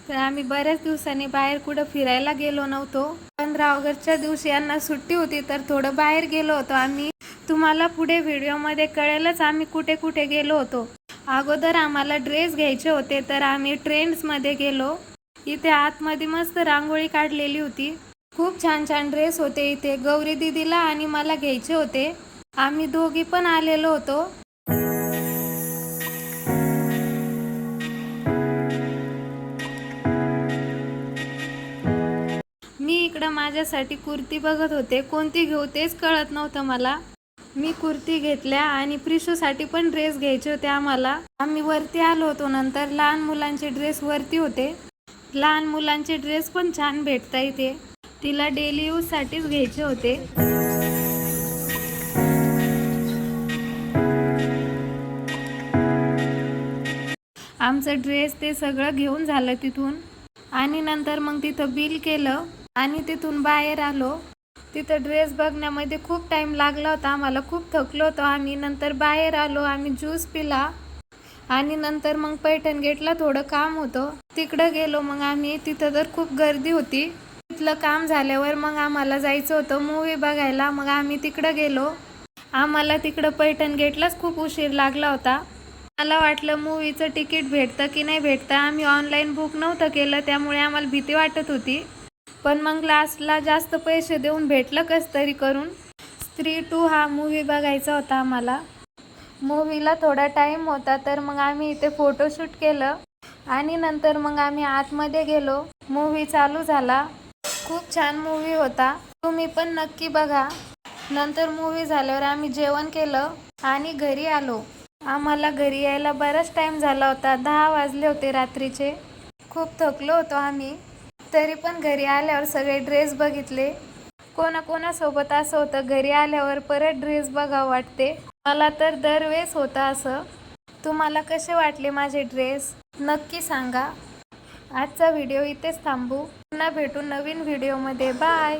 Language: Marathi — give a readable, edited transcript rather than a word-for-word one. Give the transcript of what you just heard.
तर आम्ही बऱ्याच दिवसांनी बाहेर कुठं फिरायला गेलो नव्हतो। 15 ऑगस्टच्या दिवशी यांना सुट्टी होती तर थोडं बाहेर गेलो होतो आम्ही। तुम्हाला पुढे व्हिडिओमध्ये कळेलच आम्ही कुठे कुठे गेलो होतो। अगोदर आम्हाला ड्रेस घ्यायचे होते तर आम्ही ट्रेंड्समध्ये गेलो। इथे आतमध्ये मस्त रांगोळी काढलेली होती। खूप छान छान ड्रेस होते इथे। गौरी दीदीला आणि मला घ्यायचे होते। आम्ही दोघी पण आलेलो होतो। मी इकडं माझ्यासाठी कुर्ती बघत होते, कोणती घेऊ तेच कळत नव्हतं मला। मी कुर्ती घेतल्या आणि प्रिशूसाठी पण ड्रेस घ्यायचे होते आम्हाला। आम्ही वरती आलो होतो, नंतर लहान मुलांचे ड्रेस वरती होते। लहान मुलांचे ड्रेस पण छान भेटता इथे। तिला डेली यूजसाठीच घ्यायचे होते। आमचं ड्रेस ते सगळं घेऊन झालं तिथून आणि नंतर मग तिथं बिल केलं आणि तिथून बाहेर आलो। तिथं ड्रेस बघण्यामध्ये खूप टाइम लागला होता आम्हाला, खूप थकलो होतो आम्ही। नंतर बाहेर आलो, आम्ही ज्यूस पिला आणि नंतर मग पैठण गेटला थोडं काम होतं, तिकडं गेलो मग आम्ही। तिथं तर खूप गर्दी होती। तिथलं काम झाल्यावर मग आम्हाला जायचं होतं मूवी बघायला, मग आम्ही तिकडं गेलो। आम्हाला तिकडं पैठण गेटलाच खूप उशीर लागला होता। मला वाटलं मूवीचं तिकीट भेटतं की नाही भेटतं, आम्ही ऑनलाईन बुक नव्हतं केलं त्यामुळे आम्हाला भीती वाटत होती। पण मग लास्टला जास्त पैसे देऊन भेटलं कसं तरी करून। स्त्री 2 हा मूवी बघायचा होता आम्हाला। मूवीला थोडा टाईम होता तर मग आम्ही इथे फोटोशूट केलं आणि नंतर मग आम्ही आतमध्ये गेलो। मूवी चालू झाला, खूप छान मूवी होता, तुम्ही पण नक्की बघा। नंतर मूवी झाल्यावर आम्ही जेवण केलं आणि घरी आलो। आम्हाला घरी यायला बराच टाईम झाला होता, 10 वाजले होते रात्रीचे। खूप थकलो होतो आम्ही, तरी पण घरी आल्यावर सगळे ड्रेस बघितले। कोणाकोणासोबत असं होतं घरी आल्यावर परत ड्रेस बघावं वाटते, मला तर दरवेळेस होतं असं। तुम्हाला कसे वाटले माझे ड्रेस नक्की सांगा। आजचा व्हिडिओ इथेच थांबू, पुन्हा भेटू नवीन व्हिडिओमध्ये। बाय।